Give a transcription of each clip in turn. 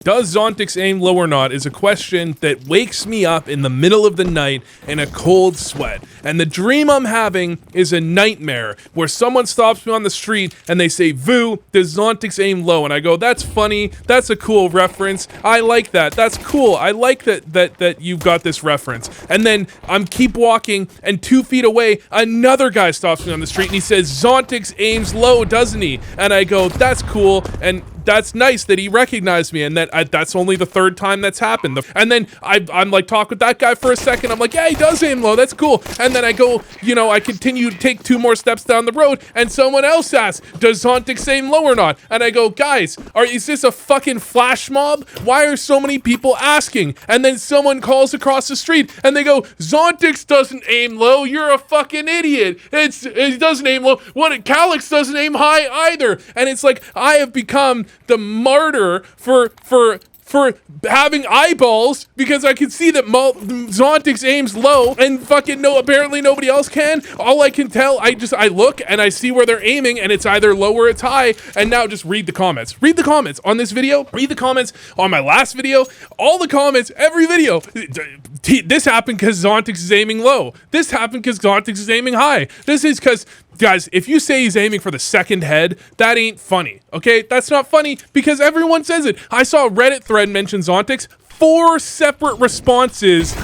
Does Zont1x aim low or not is a question that wakes me up in the middle of the night in a cold sweat. And the dream I'm having is a nightmare where someone stops me on the street and they say, "Vu, does Zont1x aim low?" And I go, "That's funny. That's a cool reference. I like that. That's cool. I like that you've got this reference." And then I'm keep walking and 2 feet away, another guy stops me on the street and he says, "Zont1x aims low, doesn't he?" And I go, "That's cool. And that's nice that he recognized me," and that's only the third time that's happened. And then I'm like, talk with that guy for a second. I'm like, "Yeah, he does aim low. That's cool." And then I go, I continue to take 2 more steps down the road, and someone else asks, "Does Zont1x aim low or not?" And I go, "Guys, is this a fucking flash mob? Why are so many people asking?" And then someone calls across the street, and they go, "Zont1x doesn't aim low. You're a fucking idiot. It doesn't aim low. Calyx doesn't aim high either." And it's like, I have become the martyr for having eyeballs because I can see that Zont1x aims low and fucking apparently nobody else can. All I can tell, I look and I see where they're aiming and it's either low or it's high. And now just read the comments. Read the comments on this video. Read the comments on my last video. All the comments, every video. This happened because Zont1x is aiming low. This happened because Zont1x is aiming high. This is because, guys, if you say he's aiming for the second head, that ain't funny, okay? That's not funny because everyone says it. I saw a Reddit thread mention Zont1x, 4 separate responses.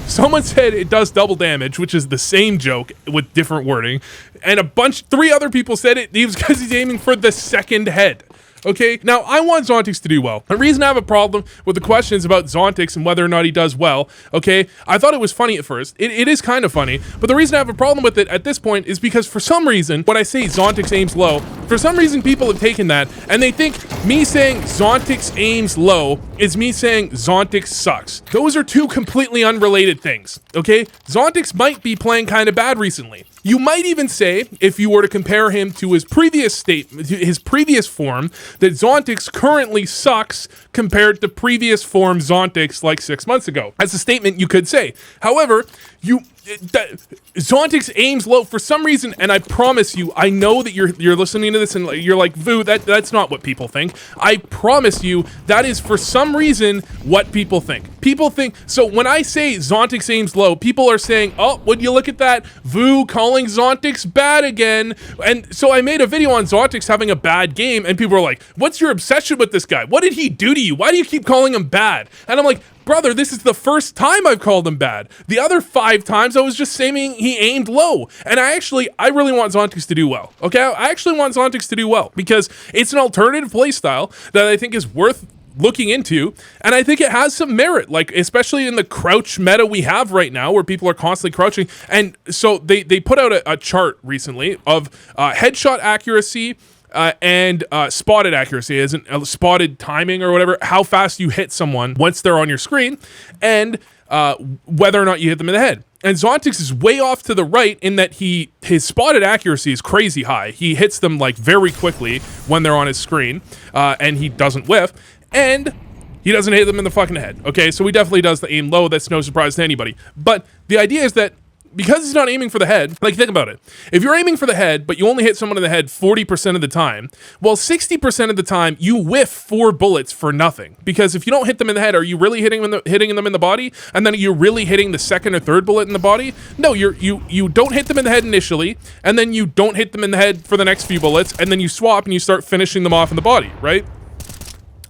Someone said it does double damage, which is the same joke with different wording. And 3 other people said it was because he's aiming for the second head. Okay, now I want Zont1x to do well. The reason I have a problem with the questions about Zont1x and whether or not he does well, okay, I thought it was funny at first. It is kind of funny, but the reason I have a problem with it at this point is because for some reason, when I say Zont1x aims low, for some reason people have taken that and they think me saying Zont1x aims low is me saying Zont1x sucks. Those are 2 completely unrelated things, okay? Zont1x might be playing kind of bad recently. You might even say, if you were to compare him to his previous form, that Zont1x currently sucks compared to previous form Zont1x like 6 months ago. That's a statement you could say. However, Zont1x aims low for some reason, and I promise you, I know that you're listening to this and you're like, "Vu, that's not what people think." I promise you, that is for some reason what people think. People think, so when I say Zont1x aims low, people are saying, "Oh, would you look at that? Vu calling Zont1x bad again." And so I made a video on Zont1x having a bad game, and people were like, "What's your obsession with this guy? What did he do to you? Why do you keep calling him bad?" And I'm like, "Brother, this is the first time I've called him bad. The other 5 times I was just saying he aimed low." And I really want Zont1x to do well. Okay, I actually want Zont1x to do well because it's an alternative playstyle that I think is worth looking into, and I think it has some merit, like especially in the crouch meta we have right now where people are constantly crouching. And so they put out a chart recently of headshot accuracy and spotted accuracy, isn't spotted timing or whatever, how fast you hit someone once they're on your screen, and whether or not you hit them in the head. And Zont1x is way off to the right in that his spotted accuracy is crazy high. He hits them like very quickly when they're on his screen, and he doesn't whiff, and he doesn't hit them in the fucking head. Okay, so he definitely does the aim low. That's no surprise to anybody. But the idea is that because he's not aiming for the head, like think about it. If you're aiming for the head, but you only hit someone in the head 40% of the time, well, 60% of the time you whiff 4 bullets for nothing. Because if you don't hit them in the head, are you really hitting them in the body? And then are you really hitting the second or third bullet in the body? No, you don't hit them in the head initially, and then you don't hit them in the head for the next few bullets, and then you swap and you start finishing them off in the body, right?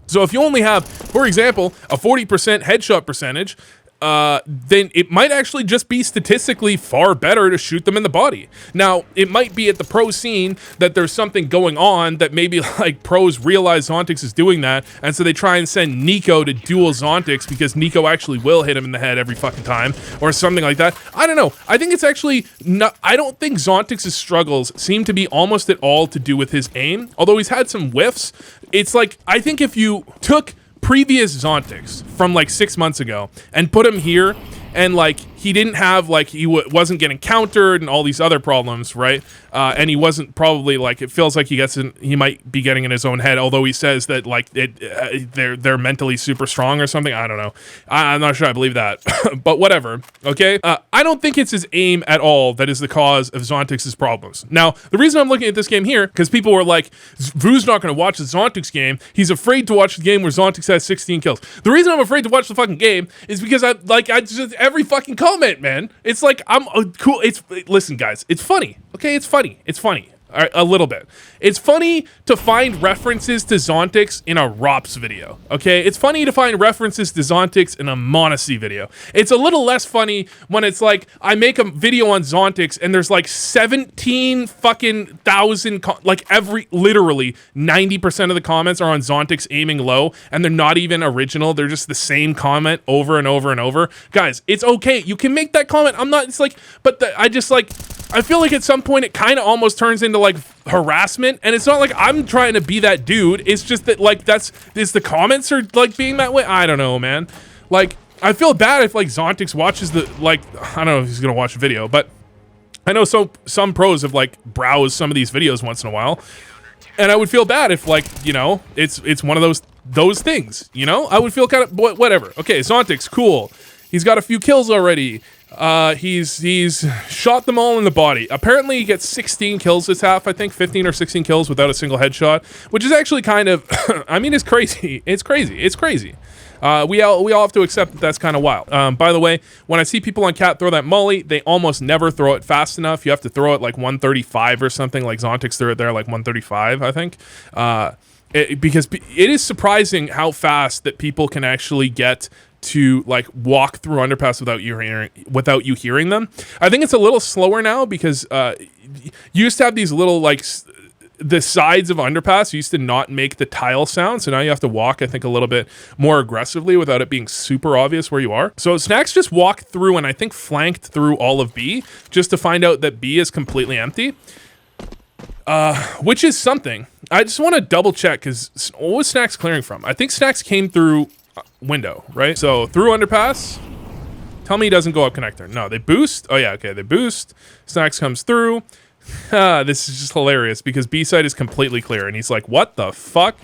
So if you only have, for example, a 40% headshot percentage, then it might actually just be statistically far better to shoot them in the body. Now, it might be at the pro scene that there's something going on that maybe like pros realize Zont1x is doing that, and so they try and send Nico to duel Zont1x because Nico actually will hit him in the head every fucking time, or something like that. I don't know. I think it's actually not, I don't think Zont1x's struggles seem to be almost at all to do with his aim, although he's had some whiffs. It's like, I think if you took previous Zont1x from like 6 months ago and put him here, and like he didn't have like he wasn't getting countered and all these other problems, right? And he wasn't probably like it feels like he might be getting in his own head. Although he says that like they're mentally super strong or something. I don't know. I'm not sure I believe that, but whatever. Okay. I don't think it's his aim at all that is the cause of Zont1x's problems. Now, the reason I'm looking at this game here because people were like, Vu's not going to watch the Zont1x game. He's afraid to watch the game where Zont1x has 16 kills. The reason I'm afraid to watch the fucking game is because I just every fucking comment, man. It's like I'm cool. Listen, guys. It's funny. Okay, it's funny. It's funny. All right, a little bit. It's funny to find references to Zont1x in a ROPS video, okay? It's funny to find references to Zont1x in a Monacy video. It's a little less funny when it's like, I make a video on Zont1x and there's like 17 fucking thousand, literally 90% of the comments are on Zont1x aiming low and they're not even original. They're just the same comment over and over and over. Guys, it's okay. You can make that comment. I feel like at some point it kind of almost turns into like harassment, and it's not like I'm trying to be that dude. It's just that like the comments are like being that way. I don't know, man. Like I feel bad if like Zont1x watches I don't know if he's gonna watch the video, but I know some pros have like browsed some of these videos once in a while, and I would feel bad if like it's one of those things. I would feel kind of whatever. Okay, Zont1x, cool. He's got a few kills already. He's shot them all in the body. Apparently he gets 16 kills this half, I think 15 or 16 kills without a single headshot, which is actually kind of, I mean, it's crazy. It's crazy. We all have to accept that that's kind of wild. By the way, when I see people on Cat throw that molly, they almost never throw it fast enough. You have to throw it like 135 or something, like Zont1x threw it there like 135, I think. Because it is surprising how fast that people can actually get to like walk through underpass without you hearing them. I think it's a little slower now because you used to have these little like the sides of underpass used to not make the tile sound, so now you have to walk I think a little bit more aggressively without it being super obvious where you are. So Snacks just walked through and I think flanked through all of B just to find out that B is completely empty, which is something. I just want to double check because what was Snacks clearing from? I think Snacks came through window, right? So through underpass. Tell me he doesn't go up connector. No, they boost. Oh yeah, okay, they boost. Snacks comes through. This is just hilarious because B side is completely clear, and he's like, "What the fuck?"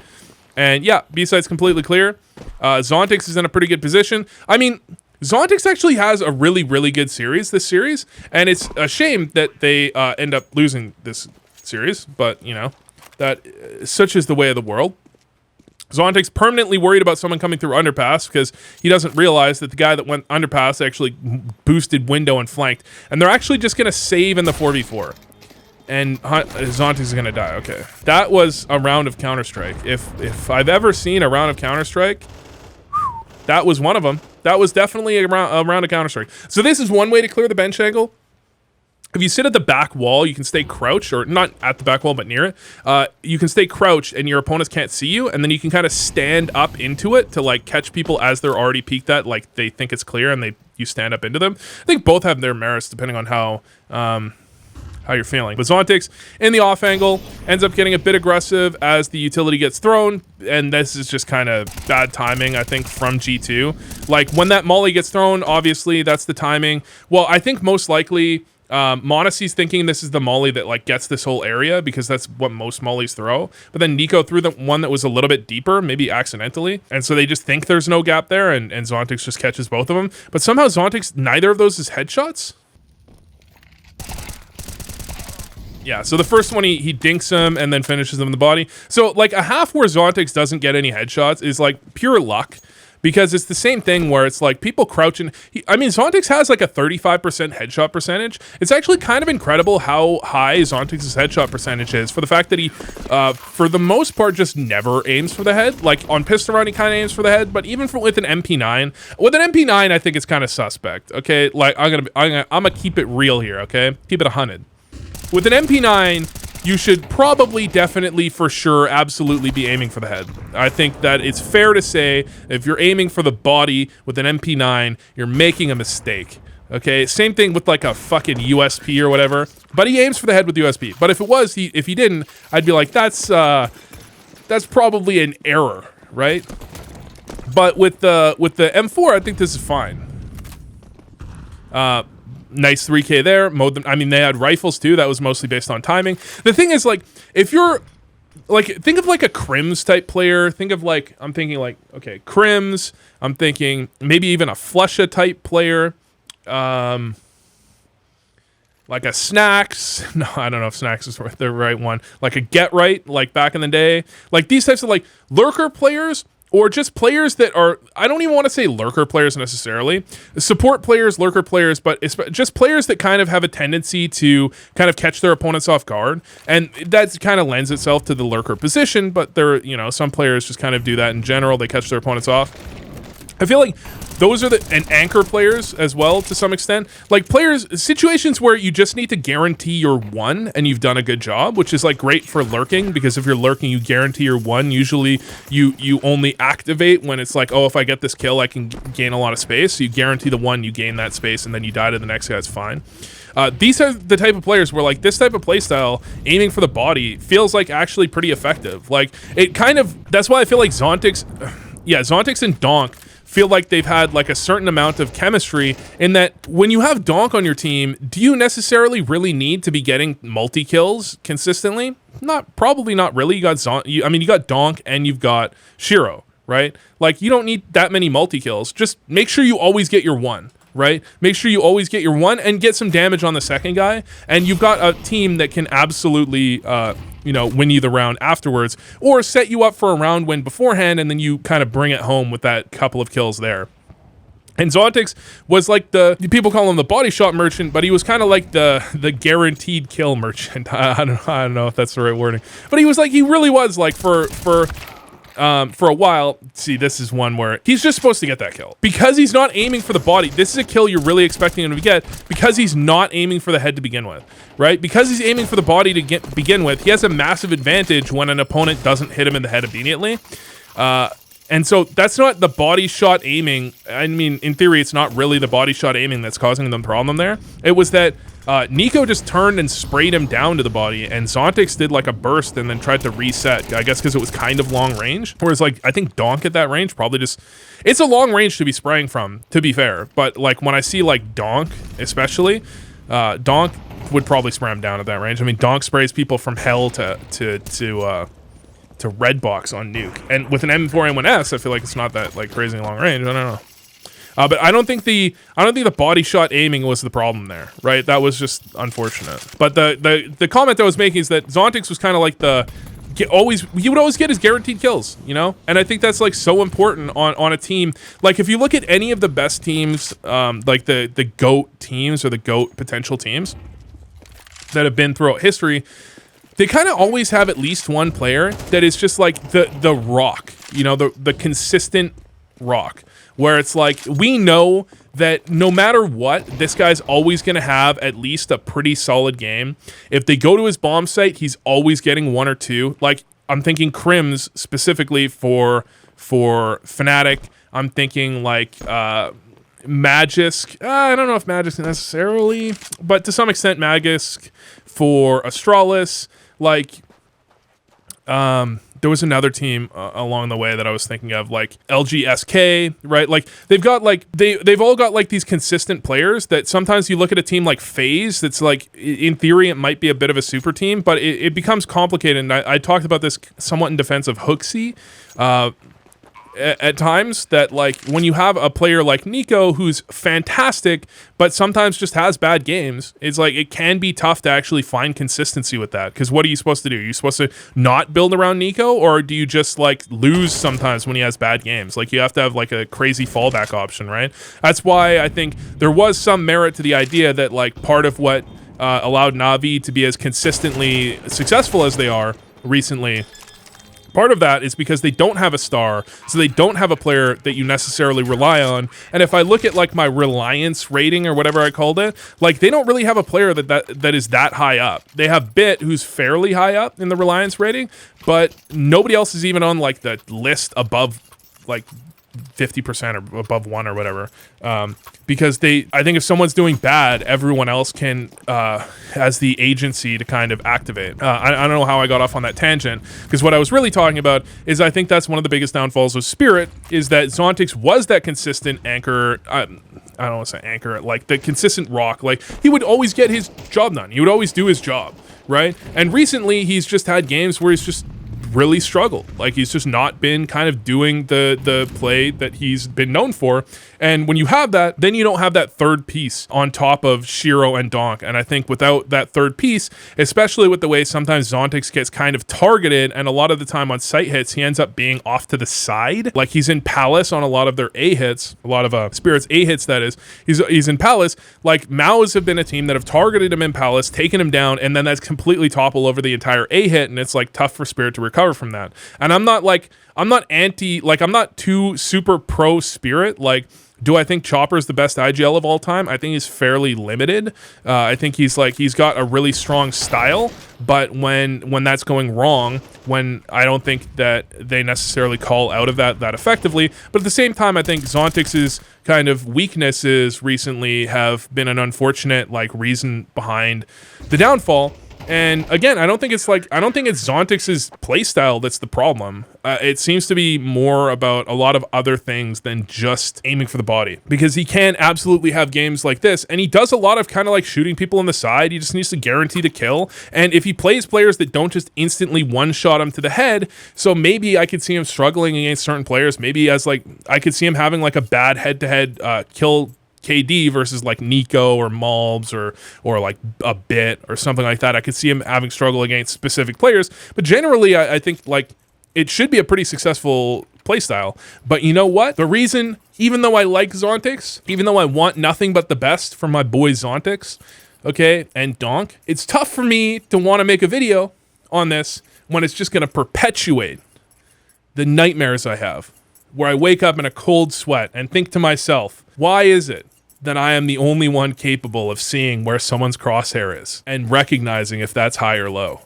And yeah, B side's completely clear. Zont1x is in a pretty good position. I mean, Zont1x actually has a really, really good series this series, and it's a shame that they end up losing this series. But that such is the way of the world. Zont1x permanently worried about someone coming through underpass because he doesn't realize that the guy that went underpass actually boosted window and flanked. And they're actually just going to save in the 4v4. And Zont1x is going to die. Okay. That was a round of Counter-Strike. If I've ever seen a round of Counter-Strike, that was one of them. That was definitely a round of Counter-Strike. So this is one way to clear the bench angle. If you sit at the back wall, you can stay crouched, or not at the back wall, but near it. You can stay crouched and your opponents can't see you, and then you can kind of stand up into it to like catch people as they're already peeked at, like they think it's clear and you stand up into them. I think both have their merits depending on how you're feeling. But Zont1x in the off angle ends up getting a bit aggressive as the utility gets thrown, and this is just kind of bad timing, I think, from G2. Like when that molly gets thrown, obviously that's the timing. Well, I think most likely Monacy's thinking this is the molly that like gets this whole area because that's what most mollies throw. But then Nico threw the one that was a little bit deeper, maybe accidentally. And so they just think there's no gap there, and Zont1x just catches both of them. But somehow Zont1x, neither of those is headshots. Yeah, so the first one he dinks him and then finishes him in the body. So like a half where Zont1x doesn't get any headshots is like pure luck. Because it's the same thing where it's like people crouching. Zont1x has like a 35% headshot percentage. It's actually kind of incredible how high Zont1x's headshot percentage is for the fact that he, for the most part, just never aims for the head. Like on pistol round, he kind of aims for the head, but even with an MP9, I think it's kind of suspect. Okay, like I'm gonna keep it real here. Okay, keep it 100. With an MP9. You should probably, definitely, for sure, absolutely be aiming for the head. I think that it's fair to say if you're aiming for the body with an MP9, you're making a mistake. Okay, same thing with like a fucking USP or whatever. But he aims for the head with USP. But if he didn't, I'd be like, that's probably an error, right? But with the M4, I think this is fine. Nice 3K there. Mowed them. I mean, they had rifles too. That was mostly based on timing. The thing is, like, if you're like, think of like a Crims type player. Think of like, I'm thinking like, okay, Crims. I'm thinking maybe even a Flusha type player. Like a Snacks. No, I don't know if Snacks is the right one. Like a Get Right, like back in the day. Like these types of like lurker players, or just players that are, I don't even want to say lurker players necessarily. Support players, lurker players, but it's just players that kind of have a tendency to kind of catch their opponents off guard. And that kind of lends itself to the lurker position, but there, you know, some players just kind of do that in general. They catch their opponents off. I feel like those are and anchor players as well to some extent. Like situations where you just need to guarantee your one and you've done a good job, which is like great for lurking, because if you're lurking, you guarantee your one. Usually you only activate when it's like, oh, if I get this kill, I can gain a lot of space. So you guarantee the one, you gain that space, and then you die to the next guy, it's fine. These are the type of players where like this type of playstyle, aiming for the body, feels like actually pretty effective. Like it kind of, that's why I feel like Zont1x and Donk feel like they've had like a certain amount of chemistry, in that when you have Donk on your team, do you necessarily really need to be getting multi-kills consistently? Probably not really. You got you got Donk and you've got Shiro, right? Like you don't need that many multi-kills. Just make sure you always get your one, right? Make sure you always get your one and get some damage on the second guy, and you've got a team that can absolutely win you the round afterwards, or set you up for a round win beforehand, and then you kind of bring it home with that couple of kills there. And Zont1x was like people call him the body shot merchant, but he was kind of like the guaranteed kill merchant. I don't know if that's the right wording, but he really was like for a while. See, this is one where he's just supposed to get that kill because he's not aiming for the body. This is a kill you're really expecting him to get because he's not aiming for the head to begin with, right? Because he's aiming for the body to begin with, he has a massive advantage when an opponent doesn't hit him in the head immediately. And so that's not the body shot aiming. I mean, in theory, it's not really the body shot aiming that's causing the problem there. It was that Nico just turned and sprayed him down to the body, and Zont1x did like a burst and then tried to reset, I guess because it was kind of long range. Whereas like, I think Donk at that range probably just, it's a long range to be spraying from, to be fair. But like when I see like Donk especially, Donk would probably spray him down at that range. I mean, Donk sprays people from hell to red box on nuke, and with an M4A1S, I feel like it's not that like crazy long range. I don't know, but I don't think the body shot aiming was the problem there, right? That was just unfortunate. But the comment I was making is that Zont1x was kind of like he would always get his guaranteed kills, you know? And I think that's like so important on a team. Like if you look at any of the best teams, like the GOAT teams or the GOAT potential teams that have been throughout history, they kind of always have at least one player that is just like the rock, you know, the consistent rock, where it's like, we know that no matter what, this guy's always going to have at least a pretty solid game. If they go to his bomb site, he's always getting one or two. Like I'm thinking Crims specifically for Fnatic. I'm thinking like Magisk. I don't know if Magisk necessarily, but to some extent Magisk for Astralis. Like, there was another team along the way that I was thinking of, like LGSK, right? Like they've got like they've all got like these consistent players that sometimes you look at a team like FaZe that's like, in theory it might be a bit of a super team, but it becomes complicated. And I talked about this somewhat in defense of Hooksy at times, that like when you have a player like Nico who's fantastic but sometimes just has bad games, it's like it can be tough to actually find consistency with that. Because what are you supposed to do? Are you supposed to not build around Nico, or do you just like lose sometimes when he has bad games? Like you have to have like a crazy fallback option, right? That's why I think there was some merit to the idea that like part of what allowed Na'Vi to be as consistently successful as they are recently, part of that is because they don't have a star, so they don't have a player that you necessarily rely on. And if I look at like my reliance rating or whatever I called it, like they don't really have a player that is that high up. They have Bit, who's fairly high up in the reliance rating, but nobody else is even on like the list above like 50% or above 1 or whatever. Because I think if someone's doing bad, everyone else can has the agency to kind of activate. I don't know how I got off on that tangent, because what I was really talking about is I think that's one of the biggest downfalls of Spirit, is that Zont1x was that consistent anchor. I don't want to say anchor, like the consistent rock. Like, he would always get his job done. He would always do his job, right? And recently, he's just had games where he's just really struggled. Like, he's just not been kind of doing the play that he's been known for. And when you have that, then you don't have that third piece on top of Shiro and Donk. And I think without that third piece, especially with the way sometimes Zont1x gets kind of targeted, and a lot of the time on site hits, he ends up being off to the side. Like, he's in Palace on a lot of their A hits, a lot of Spirit's A hits, that is. He's in Palace. Like, Mao's have been a team that have targeted him in Palace, taken him down, and then that's completely toppled over the entire A hit, and it's like tough for Spirit to recover from that. And I'm not too super pro Spirit. Like, do I think Chopper's the best IGL of all time? I think he's fairly limited. I think he's got a really strong style, but when that's going wrong, when I don't think that they necessarily call out of that effectively. But at the same time, I think Zont1x's kind of weaknesses recently have been an unfortunate reason behind the downfall. And again, I don't think it's Zont1x's playstyle that's the problem. It seems to be more about a lot of other things than just aiming for the body. Because he can absolutely have games like this, and he does a lot of kind of like shooting people in the side. He just needs to guarantee the kill. And if he plays players that don't just instantly one-shot him to the head, so maybe I could see him struggling against certain players. Maybe as I could see him having like a bad head-to-head kill KD versus like Nico or Malbs or like a Bit or something like that. I could see him having struggle against specific players, but generally I think like it should be a pretty successful playstyle. But you know what? The reason, even though I like Zont1x, even though I want nothing but the best for my boy Zont1x, okay, and Donk, it's tough for me to want to make a video on this when it's just going to perpetuate the nightmares I have, where I wake up in a cold sweat and think to myself, why is it that I am the only one capable of seeing where someone's crosshair is and recognizing if that's high or low?